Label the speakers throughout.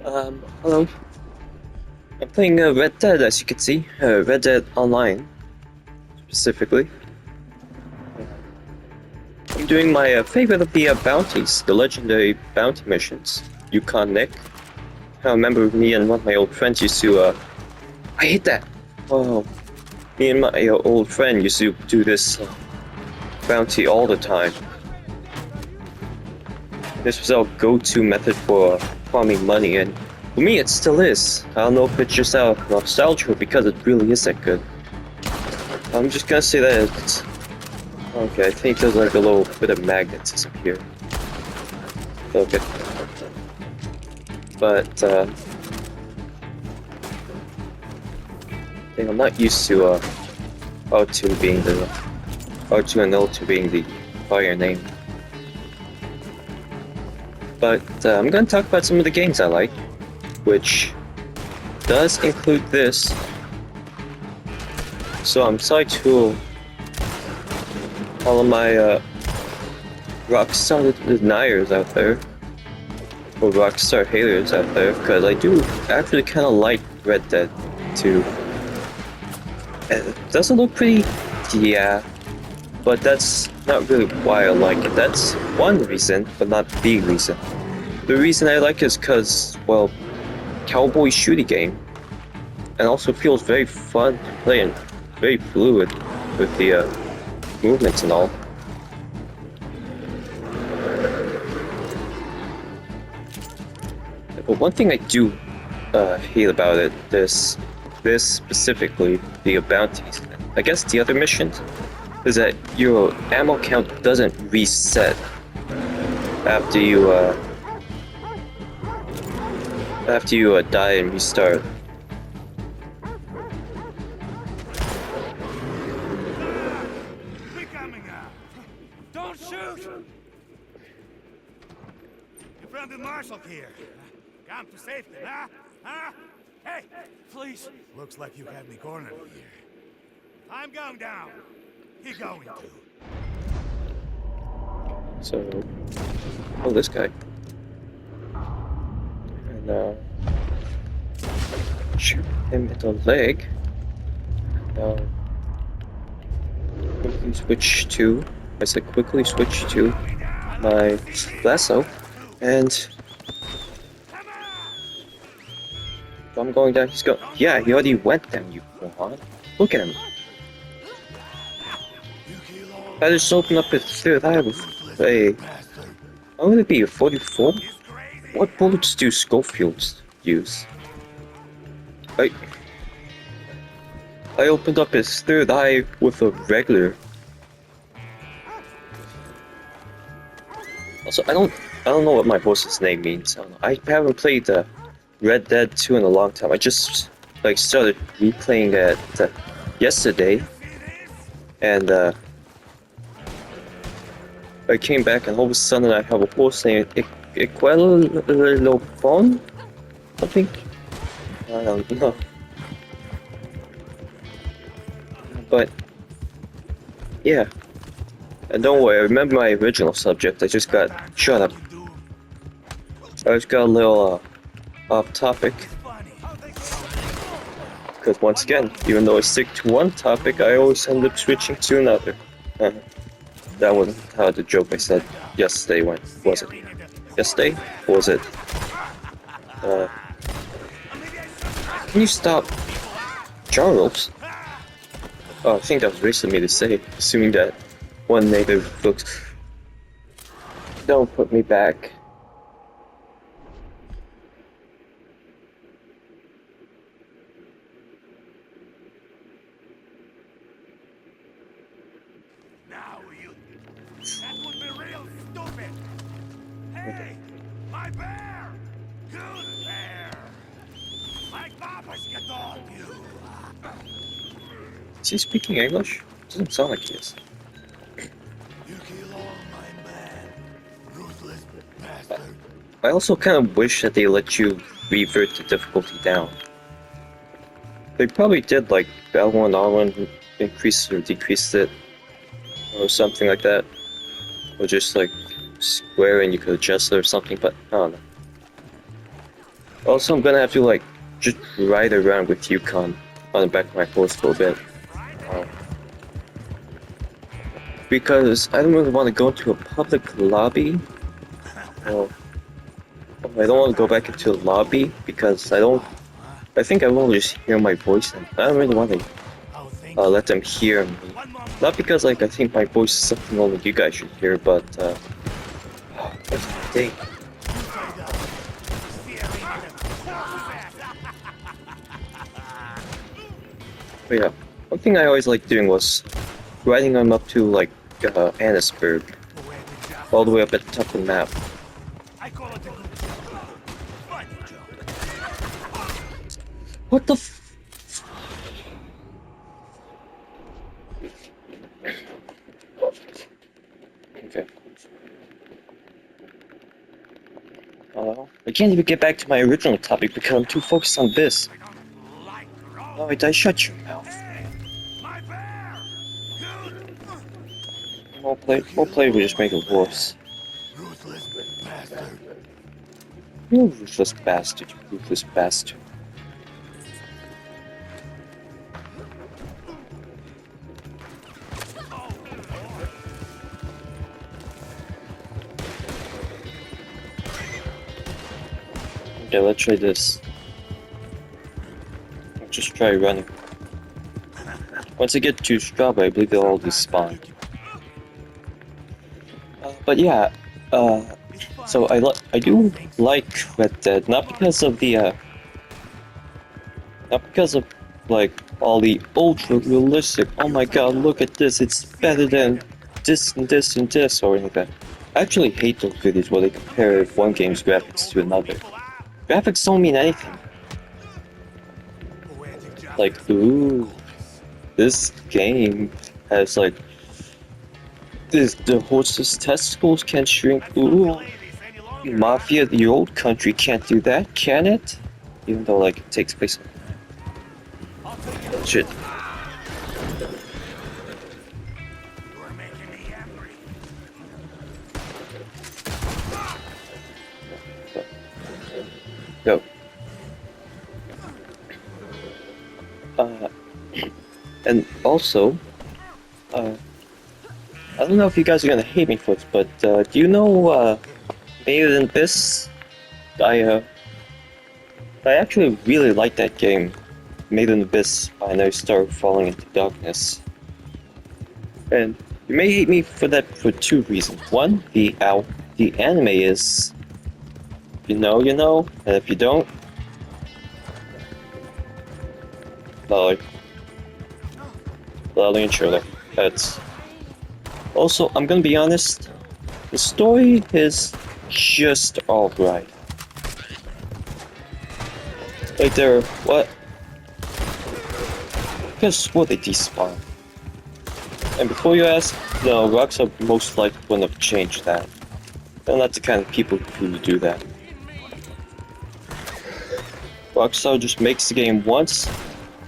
Speaker 1: Hello. I'm playing Red Dead, as you can see. Red Dead Online, specifically. I'm doing my favorite of the bounties, the legendary bounty missions. Yukon Nick. I remember me and one of my old friends used to, I hate that! Wow. Me and my old friend used to do this bounty all the time. This was our go-to method for farming money, and for me it still is. I don't know if it's just out of nostalgia or because it really is that good. I'm just gonna say that it's... Okay, I think there's like a little bit of magnetism here. Okay. But, I think I'm not used to, R2 being the... R2 and L2 being the fire name. But, I'm gonna talk about some of the games I like, which does include this. So I'm sorry to all of my Rockstar deniers out there, or Rockstar haters out there, because I do actually kind of like Red Dead 2. It doesn't look pretty, yeah, but that's not really why I like it. That's one reason, but not the reason. The reason I like it is because, well, cowboy shooty game, and also feels very fun to play and very fluid with the movements and all. But one thing I do hate about it, this specifically, the bounties, I guess the other missions, is that your ammo count doesn't reset after you die and restart.
Speaker 2: Don't shoot! Your friend the Marshal here. Come to safety, huh? Huh? Hey, please. Looks like you had me cornered here. I'm going down. He's going to.
Speaker 1: So, oh, this guy. And shoot him in the leg. Now, quickly switch to, I said quickly switch to my lasso, and I'm going down. He's going. Yeah, he already went down. You moron! Look at him. I just opened up his third eye with a. How would it be? A 44? What bullets do Schofields use? I opened up his third eye with a regular. Also, I don't know what my horse's name means. I haven't played Red Dead 2 in a long time. I just like started replaying it yesterday, and I came back and all of a sudden I have a horse named Equilofon? I think. I don't know. But yeah. And don't worry, I remember my original subject. I just got shut up. I just got a little off topic. Because once again, even though I stick to one topic, I always end up switching to another. That wasn't how the joke I said yesterday went, was it? Yesterday? Or was it? Can you stop? Charles? Oh, I think that was racist of me to say, assuming that one native looks. Don't put me back.
Speaker 2: Now you... That would be real stupid! Hey! My bear! Good bear! Like Babushka taught you!
Speaker 1: Is he speaking English? Doesn't sound like he is.
Speaker 2: You kill all my men, ruthless bastard.
Speaker 1: I also kind of wish that they let you revert the difficulty down. They probably did, like, L1, R1, increase or decrease it, or something like that. Or just, like, square and you could adjust it or something, but I don't know. Also, I'm gonna have to like just ride around with Yukon on the back of my horse for a bit. Because I don't really want to go into a public lobby. Well, I don't want to go back into the lobby because I think I will just hear my voice and I don't really want to let them hear me. Not because like I think my voice is something only you guys should hear, but dang. But yeah, one thing I always liked doing was riding them up to like Annisburg, all the way up at the top of the map.
Speaker 2: I call it a good job. Fine job.
Speaker 1: What the f- Okay. I can't even get back to my original topic because I'm too focused on this.
Speaker 2: I don't like road.
Speaker 1: Alright, I shut your mouth.
Speaker 2: My bear!
Speaker 1: More play will just make it worse.
Speaker 2: Ruthless bastard.
Speaker 1: You ruthless bastard, you ruthless bastard. Okay, let's try this. Let's just try running. Once I get to Strava, I believe they'll all despawn. But yeah, so I do like Red Dead, not because of the not because of like all the ultra realistic. Oh my god, look at this! It's better than this and this and this or anything like that. I actually hate those videos where they compare one game's graphics to another. Graphics don't mean anything. Like, ooh, this game has like the horse's testicles can't shrink. Ooh, Mafia, the old country, can't do that, can it? Even though like it takes place. Shit.
Speaker 2: You're making me angry.
Speaker 1: Go. And also, I don't know if you guys are gonna hate me for this, but do you know Made in Abyss? I actually really like that game, Made in Abyss. I know Star Falling into Darkness, and you may hate me for that for two reasons. One, the anime is, you know, and if you don't, like, Lally and Shirley. That's also, I'm gonna be honest, the story is just alright. Like they're what? Guess what, they despawn. And before you ask, no, Rockstar most likely wouldn't have changed that. They're not the kind of people who would do that. Rockstar just makes the game once,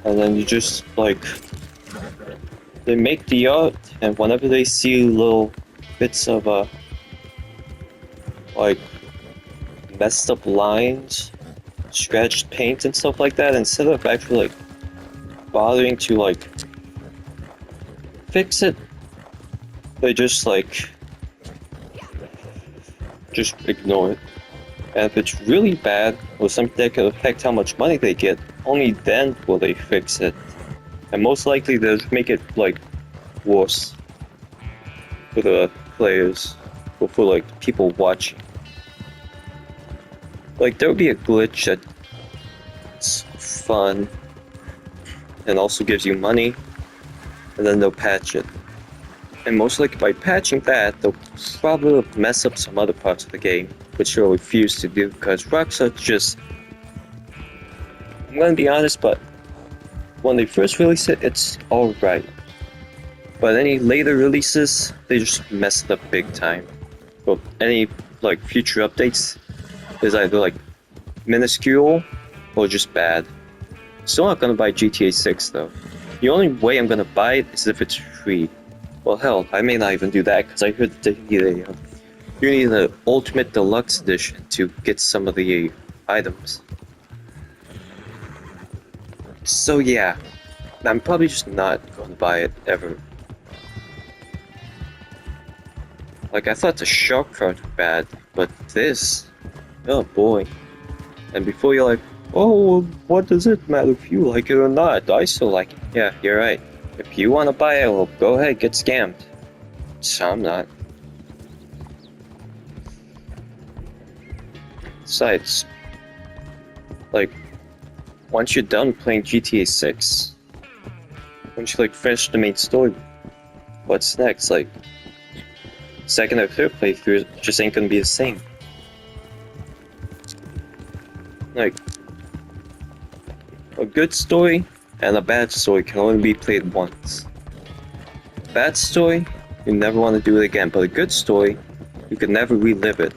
Speaker 1: and then you just like they make the art, and whenever they see little bits of like messed up lines, scratched paint and stuff like that, instead of actually like bothering to like fix it, they just like just ignore it. And if it's really bad or something that could affect how much money they get, only then will they fix it. And most likely they'll make it like worse for the players or for like people watching. Like there'll be a glitch that's fun and also gives you money, and then they'll patch it. And most likely by patching that, they'll probably mess up some other parts of the game, which they'll refuse to do because Rockstar just, I'm gonna be honest, but when they first release it, it's alright. But any later releases, they just mess it up big time. But any like future updates is either like minuscule or just bad. Still not gonna buy GTA 6 though. The only way I'm gonna buy it is if it's free. Well, hell, I may not even do that because I heard that you need the Ultimate Deluxe Edition to get some of the items. So yeah, I'm probably just not going to buy it ever. Like, I thought the shark card was bad, but this, oh boy. And before you're like, oh, well, what does it matter if you like it or not? I still like it. Yeah, you're right. If you want to buy it, well, go ahead, get scammed. So I'm not. Besides, like, once you're done playing GTA 6, once you, like, finish the main story, what's next? Like, second or third playthrough just ain't gonna be the same. Like, a good story and a bad story can only be played once. Bad story, you never want to do it again, but a good story, you can never relive it.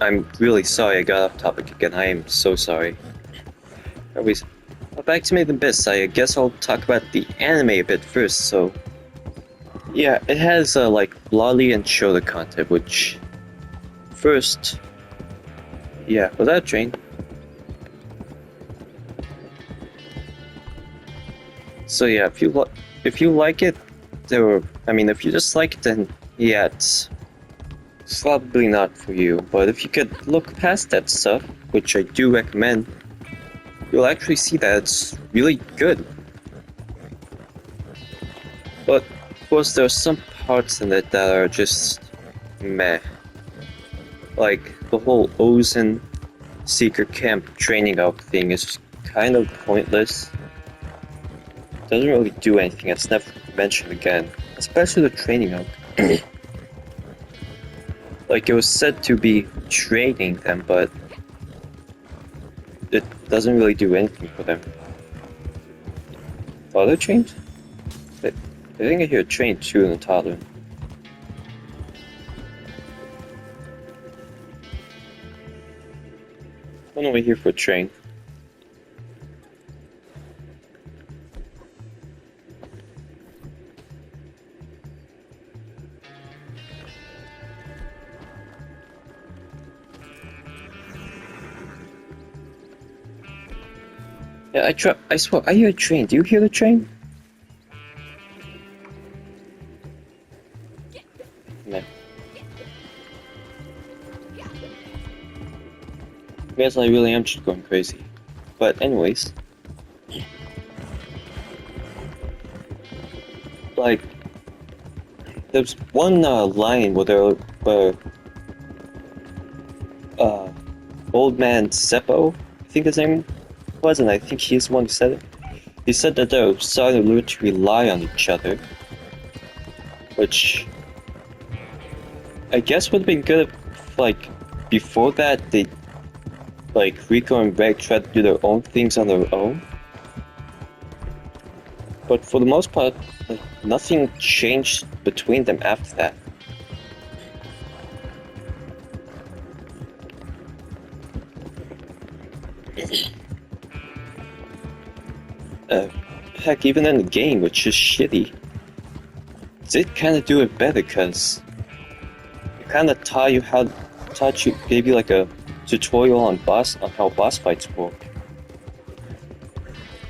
Speaker 1: I'm really sorry I got off topic again, I am so sorry. Anyways, back to Made in Abyss, I guess I'll talk about the anime a bit first, so... Yeah, it has, like, Lolly and Shota content, which... First... Yeah, was that a train? So yeah, if you like it, if you just like it, then yeah, it's probably not for you. But if you could look past that stuff, which I do recommend, you'll actually see that it's really good. But of course, there are some parts in it that are just meh. Like the whole Ozen secret camp training out thing is kind of pointless. Doesn't really do anything, it's never mentioned again. Especially the training out. Like, it was said to be training them, but it doesn't really do anything for them. Are there trains? I think I hear a train too in the toddler. I'm over here for a train. Yeah, I swear, I hear a train. Do you hear the train? No. I guess I really am just going crazy. But anyways. Like, there's one line where old man Seppo, I think his name was, and I think he's the one who said it. He said that they're starting to learn to rely on each other, which I guess would have been good if, like, before that, they, like, Rico and Greg tried to do their own things on their own. But for the most part, like, nothing changed between them after that. Heck, even in the game, which is shitty, did kind of do it better, cause it kind of gave you like a tutorial on how boss fights work.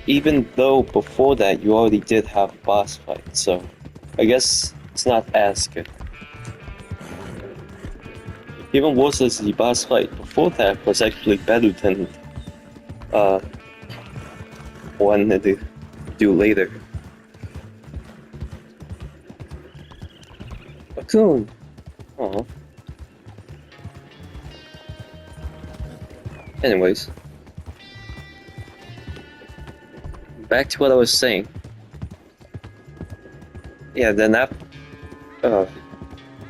Speaker 1: Even though before that you already did have a boss fight, so I guess it's not as good. Even worse as the boss fight before that was actually better than one that they do later. Raccoon! Aww. Anyways. Back to what I was saying. Yeah, then that...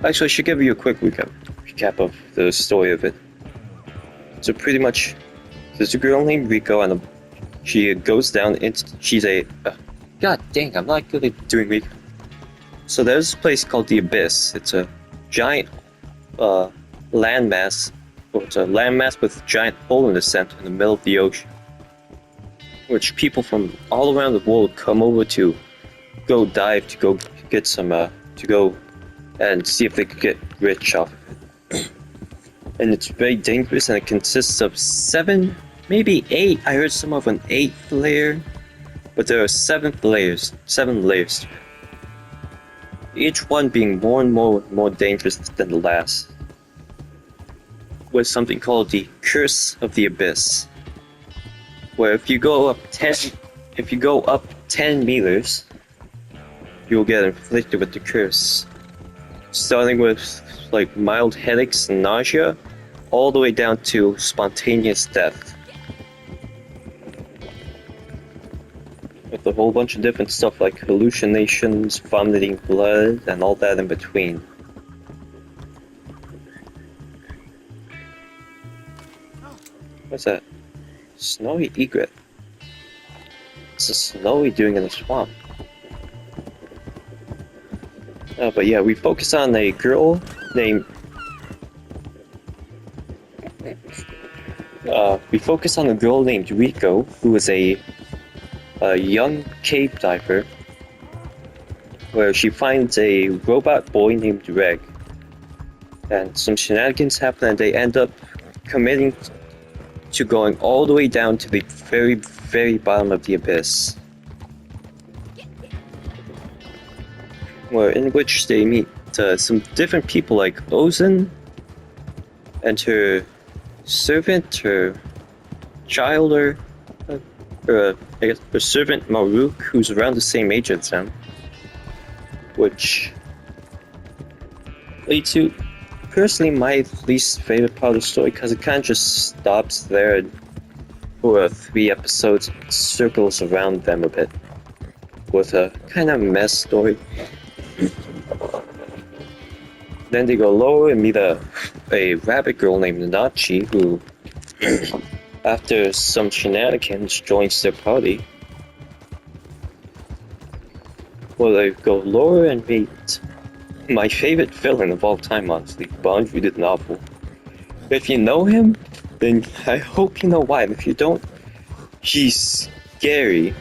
Speaker 1: actually, I should give you a quick recap of the story of it. So pretty much, there's a girl named Rico, and she goes down into... She's a... God dang, I'm not good at doing Rico. So there's a place called the Abyss. It's a giant landmass. Well, it's a landmass with a giant hole in the center in the middle of the ocean, which people from all around the world come over to go dive, to go get some, to go and see if they could get rich off of it. And it's very dangerous, and it consists of 7 maybe 8. I heard some of an 8th layer, but there are 7 layers. 7 layers. Each one being more and more dangerous than the last. With something called the Curse of the Abyss, where if you go up 10 meters, you'll get inflicted with the curse. Starting with like mild headaches and nausea, all the way down to spontaneous death. With a whole bunch of different stuff like hallucinations, vomiting blood, and all that in between. What's that? Snowy egret. What's a snowy doing in the swamp? But yeah, we focus on a girl named... we focus on a girl named Rico, who is a young cave diver, where she finds a robot boy named Reg. And some shenanigans happen and they end up committing to going all the way down to the very, very bottom of the abyss. Where in which they meet some different people like Ozen and her servant, her child, or I guess her servant Maruk, who's around the same age as them, which leads to personally my least favorite part of the story, because it kind of just stops there and for 3 episodes circles around them a bit with a kind of mess story. Then they go lower and meet a rabbit girl named Nachi, who after some shenanigans joins their party. Well, they go lower and meet my favorite villain of all time, honestly, Bondry the Novel. If you know him, then I hope you know why. If you don't, he's scary.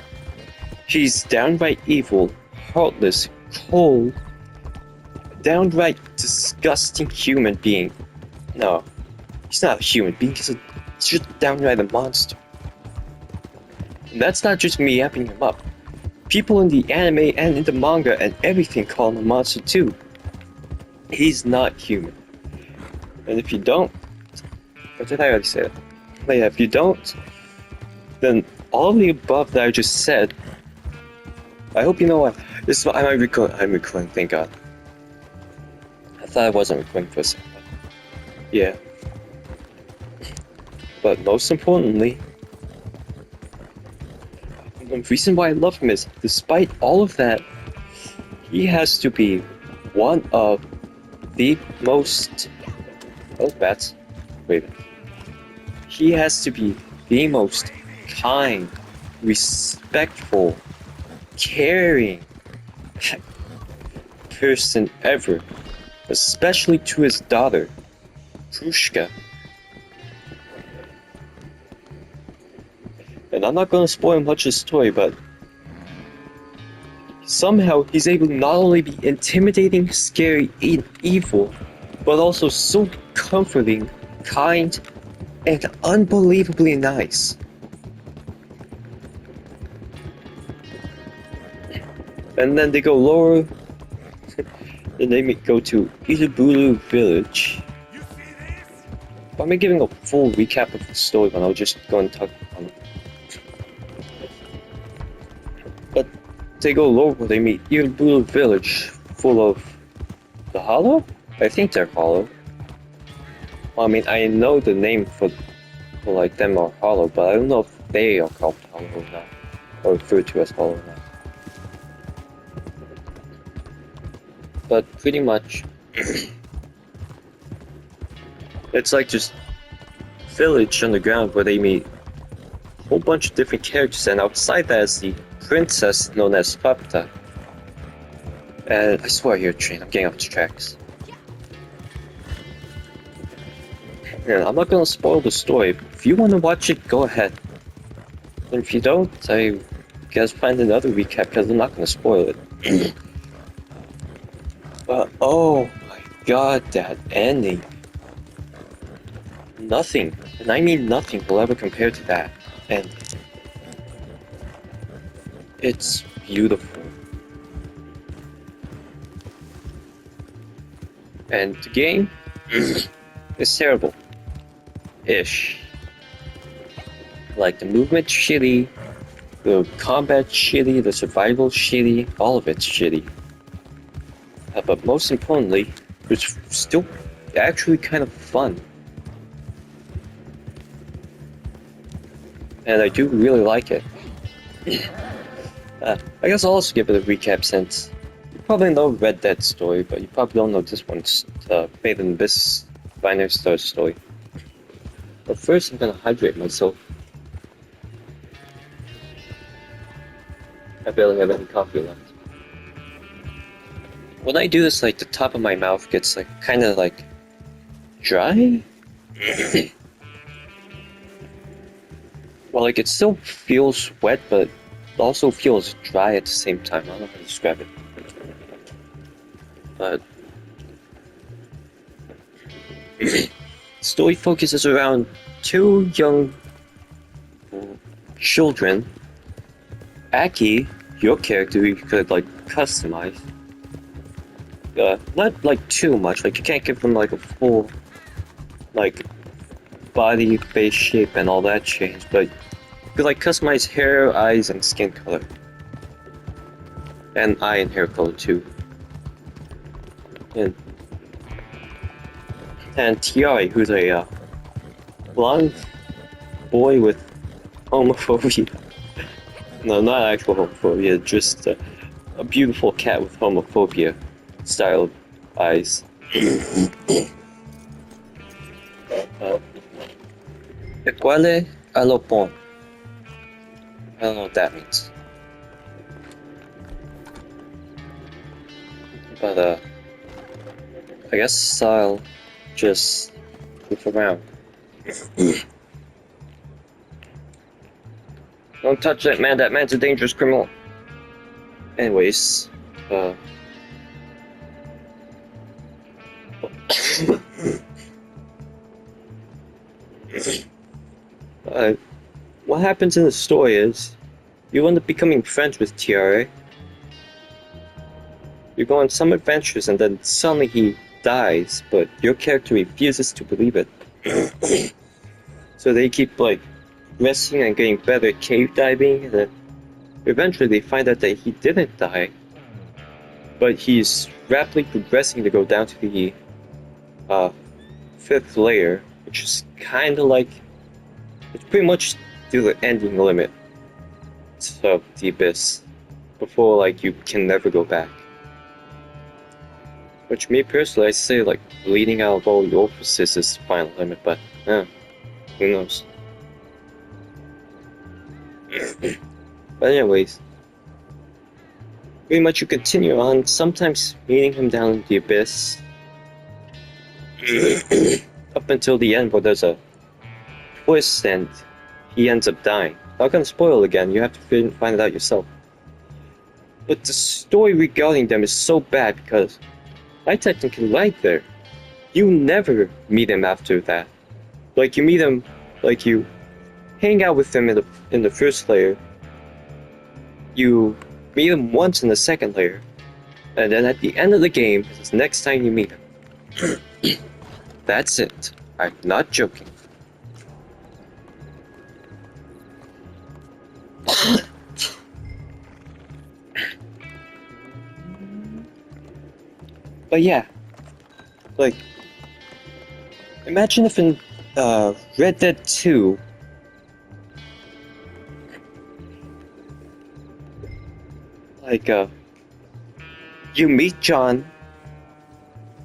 Speaker 1: He's downright evil, heartless, cold, downright disgusting human being. No, he's not a human being, he's just downright a monster. And that's not just me amping him up. People in the anime and in the manga and everything call him a monster too. He's not human. And if you don't... Or did I already say it? But yeah, if you don't, then all the above that I just said, I hope you know what. This is what I'm recording, thank God. I thought I wasn't recording for a second. Yeah. But most importantly, the reason why I love him is, despite all of that, he has to be one of the most... Oh, bats. Wait. He has to be the most kind, respectful, caring person ever. Especially to his daughter, Prushka. And I'm not gonna spoil much of the story, but somehow he's able to not only be intimidating, scary, and evil, but also so comforting, kind, and unbelievably nice. And then they go lower, and they go to Ilubulu Village. I'm not giving a full recap of the story, but I'll just go and talk on it. But they go lower, they meet Ilubulu Village, full of the Hollow? I think they're Hollow. Well, I mean, I know the name for like them are Hollow, but I don't know if they are called Hollow or not, or referred to as Hollow or not. But pretty much, it's like just village underground where they meet a whole bunch of different characters, and outside that is the princess known as Fapta. And I swear I hear a train, I'm getting off the tracks. And I'm not gonna spoil the story. If you want to watch it, go ahead. And if you don't, I guess find another recap, because I'm not gonna spoil it. But oh my god, that ending. Nothing And I mean nothing will ever compare to that. And it's beautiful. And the game is terrible. Ish. Like the movement's shitty, the combat's shitty, the survival's shitty, all of it's shitty. But most importantly, it's still actually kind of fun. And I do really like it. I guess I'll also give it a recap since you probably know Red Dead story, but you probably don't know this one's Made in Abyss Binary Star story. But first I'm gonna hydrate myself. I barely have any coffee left. When I do this, like, the top of my mouth gets, like, kind of, like, dry? Well, like, it still feels wet, but it also feels dry at the same time. I don't know how to describe it. But story focuses around two young children. Aki, your character, you could, like, customize. Not like too much, like you can't give them like a full like body, face shape and all that change, but you could like customize hair, eyes and skin color. And eye and hair color too. And Tiari, who's a blonde boy with homophobia. No, not actual homophobia, just a beautiful cat with homophobia style eyes. Equale allo pon. I don't know what that means. But I guess I'll just move around. Don't touch that man, that man's a dangerous criminal. Anyways, what happens in the story is you end up becoming friends with Tiare. You go on some adventures and then suddenly he dies, but your character refuses to believe it. So they keep like resting and getting better at cave diving, and then eventually they find out that he didn't die, but he's rapidly progressing to go down to the 5th layer, which is kind of like, it's pretty much the ending limit of the Abyss, before like you can never go back. Which me personally, I say like bleeding out of all the orifices is the final limit, but who knows. But anyways, pretty much you continue on, sometimes meeting him down in the Abyss, up until the end where there's a twist and he ends up dying. Not gonna spoil again, you have to find it out yourself. But the story regarding them is so bad because I technically like there. You never meet him after that. Like you meet him, like you hang out with him in the 1st layer. You meet him once in the 2nd layer, and then at the end of the game, is the next time you meet him. That's it. I'm not joking. But yeah, like, imagine if in Red Dead 2, like, you meet John,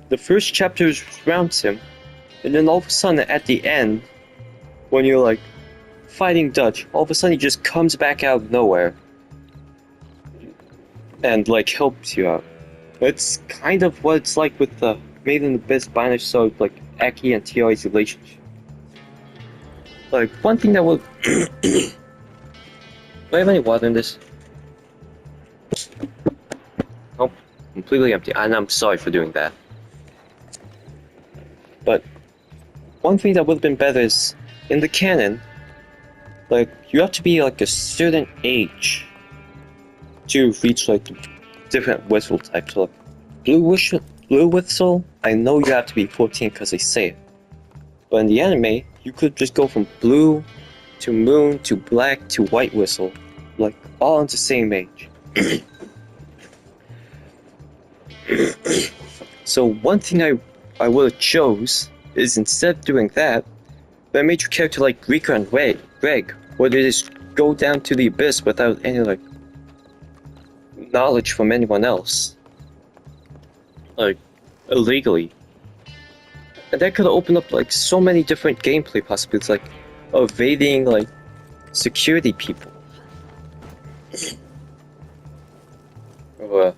Speaker 1: the first chapter surrounds him, and then all of a sudden at the end, when you're like fighting Dutch, all of a sudden he just comes back out of nowhere and like helps you out. It's kind of what it's like with the Made in Abyss Binary Star, like Aki and Tiari's relationship. Like, one thing that will... Do I have any water in this? Nope, completely empty, and I'm sorry for doing that. But one thing that would have been better is in the canon, like you have to be like a certain age to reach like the different whistle types. So, like blue whistle, I know you have to be 14 because they say it. But in the anime, you could just go from blue to moon to black to white whistle, like all in the same age. So one thing I would have chose is instead of doing that, I made your character like Rika and Reg, where they just go down to the abyss without any like knowledge from anyone else, like illegally. And that could have opened up like so many different gameplay possibilities, like evading like security people, or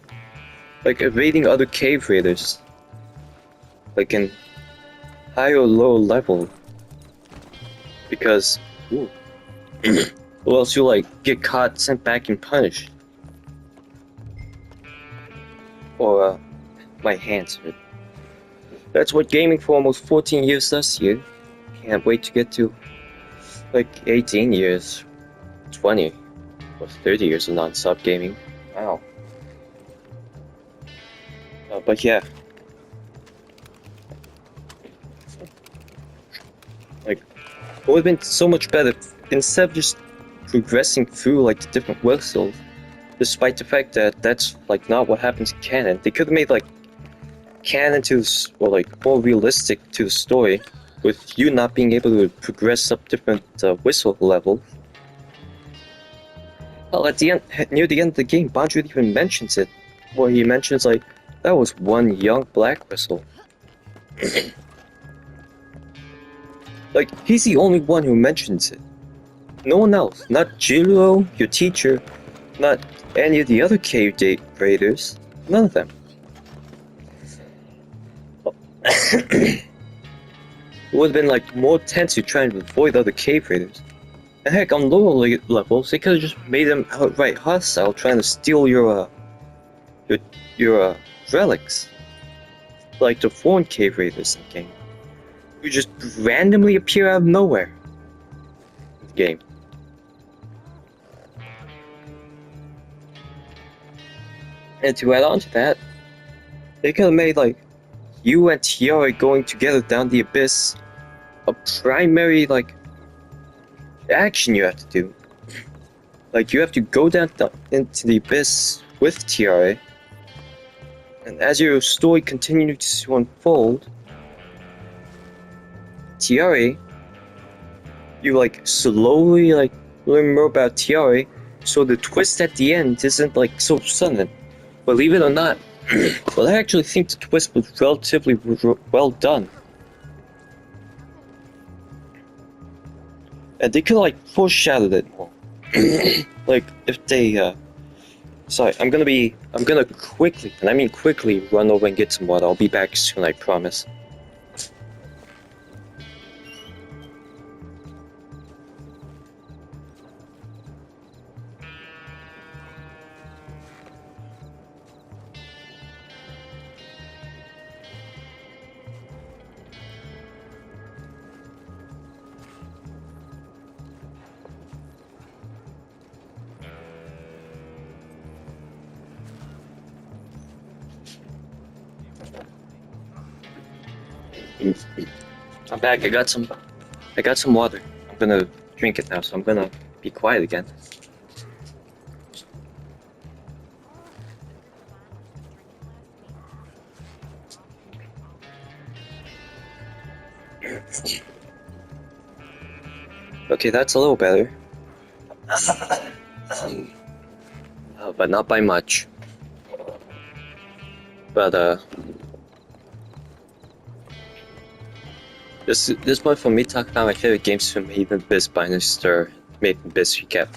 Speaker 1: like evading other cave raiders, like in high or low level, because ooh, or else you'll like get caught, sent back, and punished. Or my hands hurt. That's what gaming for almost 14 years does here. Can't wait to get to like 18 years, 20, or 30 years of non-stop gaming. Wow. But yeah. Like, it would have been so much better instead of just progressing through like the different whistles, despite the fact that that's like not what happens in canon. They could have made like canon to, or like more realistic to the story, with you not being able to progress up different whistle levels. Well, at the end, near the end of the game, Banjo even mentions it, where he mentions like that was one young black whistle. Like he's the only one who mentions it. No one else, not Jiro, your teacher, not any of the other cave raiders, none of them. It would have been like more tense to try and avoid other cave raiders. And heck, on lower levels, they could have just made them outright hostile, trying to steal your relics, like the foreign cave raiders in the game, who just randomly appear out of nowhere in the game. And to add on to that, they could have made like you and Tiara going together down the abyss a primary like action you have to do. Like you have to go down into the abyss with Tiara, and as your story continues to unfold, Tiara, you like slowly like learn more about Tiara, so the twist at the end isn't like so sudden. Believe it or not, well, I actually think the twist was relatively well done. And they could like foreshadowed it more. Like if they sorry, I'm gonna quickly, and I mean quickly, run over and get some water. I'll be back soon, I promise. I'm back. I got some water. I'm gonna drink it now, so I'm gonna be quiet again. Okay, that's a little better. But not by much. But this point for me talking about my favorite games from Made in Abyss Binary Star, Made in Abyss recap.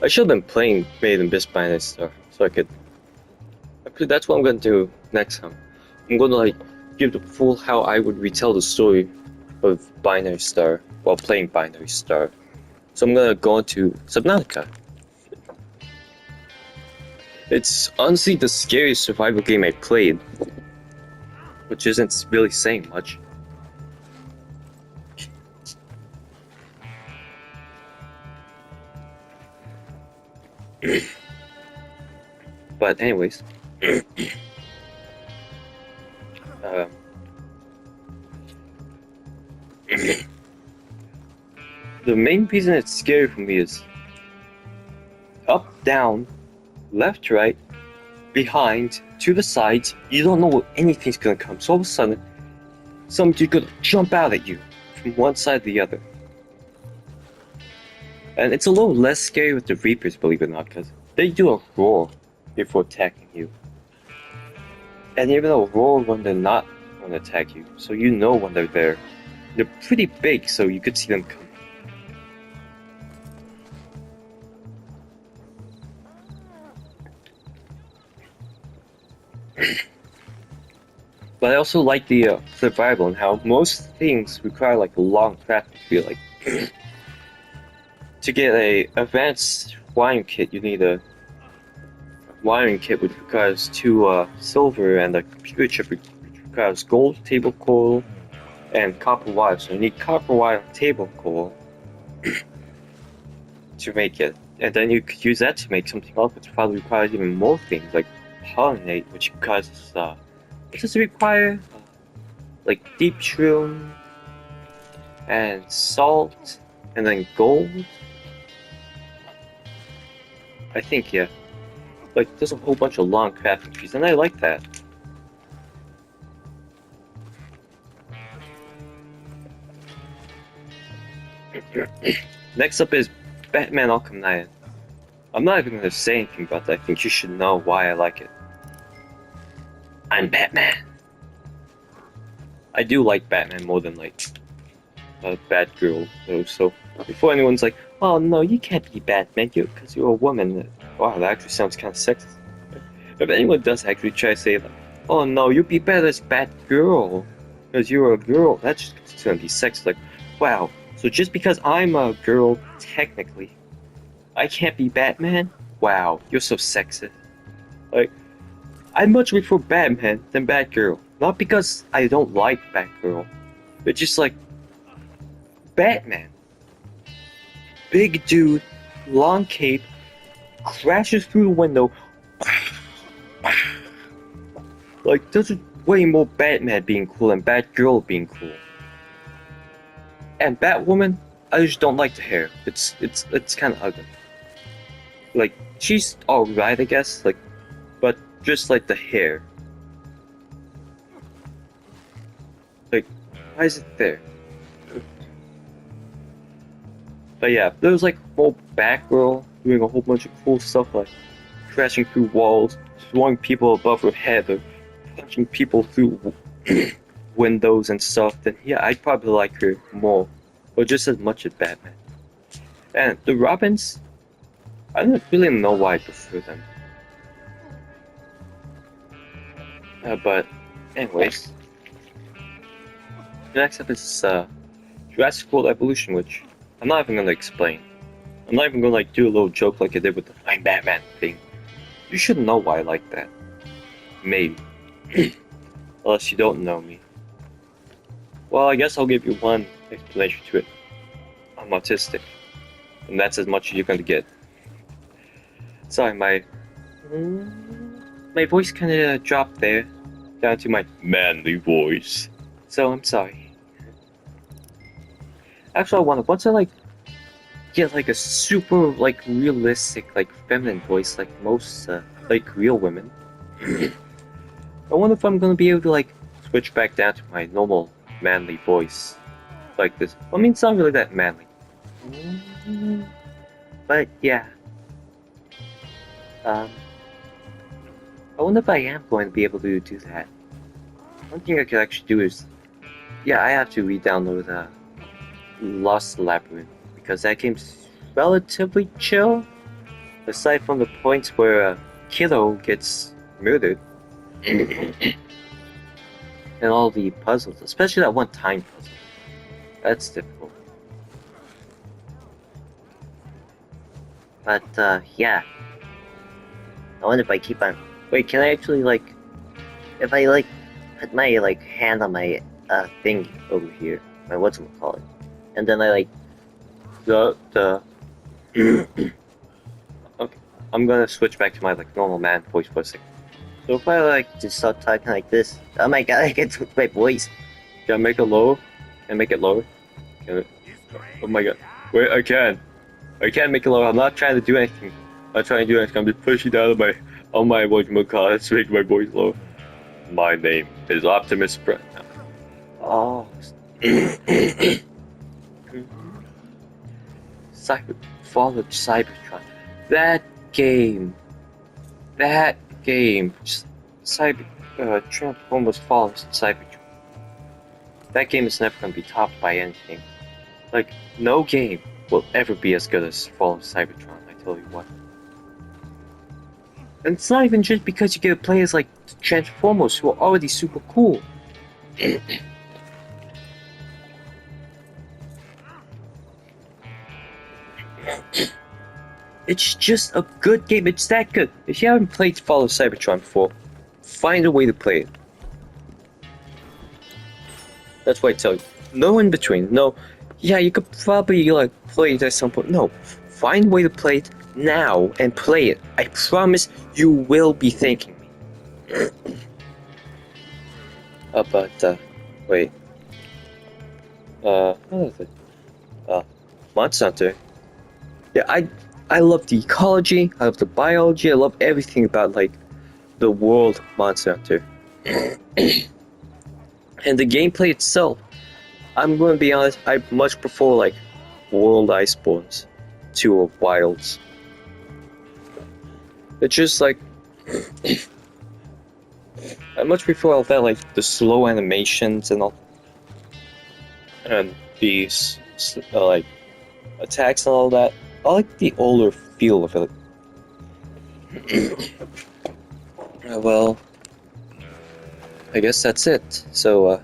Speaker 1: I should have been playing Made in Abyss Binary Star, so I could. Actually, that's what I'm gonna do next time. I'm gonna like give the full how I would retell the story of Binary Star while playing Binary Star. So I'm gonna go into Subnautica. It's honestly the scariest survival game I played. which isn't really saying much. But anyways, the main reason it's scary for me is up, down, left, right, behind, to the sides. You don't know what anything's gonna come. So all of a sudden, somebody's gonna jump out at you from one side to the other. And it's a little less scary with the Reapers, believe it or not, because they do a roar before attacking you. And even a roar when they're not going to attack you, so you know when they're there. They're pretty big, so you could see them coming. But I also like the survival and how most things require like a long craft. I feel like to get a advanced wiring kit, you need a wiring kit which requires 2 silver, and a computer chip which requires gold, table coal, and copper wire. So you need copper wire and table coal to make it, and then you could use that to make something else, which probably requires even more things like pollinate, which causes what does it require? Like deep shroom and salt, and then gold. I think, yeah. Like, there's a whole bunch of long crafting trees, and I like that. Next up is Batman Arkham Knight. I'm not even gonna say anything about that. I think you should know why I like it. I'm Batman. I do like Batman more than, like, Batgirl, though, so before anyone's like, oh no, you can't be Batman, because you're a woman. Wow, that actually sounds kind of sexist. If anyone does actually try to say, like, oh no, you'd be better as Batgirl, because you're a girl, that's just gonna be sexist. Like, wow, so just because I'm a girl, technically, I can't be Batman? Wow, you're so sexist. Like, I much prefer Batman than Batgirl. Not because I don't like Batgirl, but just like, Batman. Big dude, long cape, crashes through the window. Like, there's way more Batman being cool than Batgirl being cool. And Batwoman, I just don't like the hair. It's kind of ugly. Like, she's alright, I guess. Like, but just like the hair. Like, why is it there? But yeah, there's like whole Batgirl doing a whole bunch of cool stuff, like crashing through walls, throwing people above her head, or punching people through windows and stuff. Then yeah, I'd probably like her more, or just as much as Batman. And the Robins, I don't really know why I prefer them. But anyways, next up is Jurassic World Evolution, which I'm not even gonna explain. I'm not even gonna like do a little joke like I did with the I'm Batman thing. You should know why I like that. Maybe. Unless you don't know me. Well, I guess I'll give you one explanation to it. I'm autistic. And that's as much as you're gonna get. Sorry, my voice kinda dropped there. Down to my manly voice. So I'm sorry. Actually, I wonder, once I like get like a super like realistic like feminine voice like most like real women, I wonder if I'm gonna be able to like switch back down to my normal manly voice like this. I mean, it's not really that manly, but yeah. I wonder if I am going to be able to do that. One thing I could actually do is, yeah, I have to re-download Lost Labyrinth, because that game's relatively chill, aside from the points where Kiddo gets murdered. And all the puzzles, especially that one time puzzle. That's difficult. But, yeah. I wonder if I keep on... Wait, can I actually, like... If I, like,
Speaker 3: put my like hand on my thing over here, my whatchamacallit, and then I like
Speaker 1: the okay. I'm gonna switch back to my like normal man voice for a second.
Speaker 3: so if I like just start talking like this, oh my god, I get my voice.
Speaker 1: Can I make it lower? Can I make it lower? Can I- Oh my god. Wait, I can. I can't make it lower. I'm not trying to do anything. I'm not trying to do anything. I'm just pushing down on my whatchamacallit to make my voice lower. My name is Optimus Prime. Oh. Fall of Cybertron. That game. Transformers Fall of Cybertron. That game is never gonna be topped by anything. Like, no game will ever be as good as Fall of Cybertron, I tell you what. And it's not even just because you get to play as like Transformers who are already super cool. It's just a good game. It's that good. If you haven't played Fall of Cybertron before, find a way to play it. That's what I tell you. No in between. No, yeah, you could probably like play it at some point. No, find a way to play it now and play it. I promise you will be thanking me. Wait. What is it? Monster Hunter. Yeah, I love the ecology, I love the biology, I love everything about like the world of Monster Hunter. And the gameplay itself, I'm gonna be honest, I much prefer like World Iceborns to Wilds. It's just like I much prefer all that, like the slow animations and all, and these like attacks and all that. I like the older feel of it. Well, I guess that's it. So,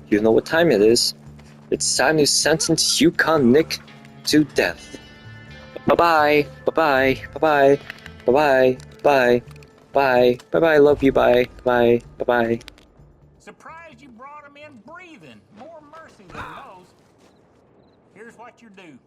Speaker 1: you know what time it is. It's time to sentence Yukon Nick to death. Bye-bye, bye-bye, bye-bye, bye-bye, bye, bye, bye-bye, love you, bye, bye, bye-bye.
Speaker 4: Surprised you brought him in breathing. More mercy than most. Here's what you do.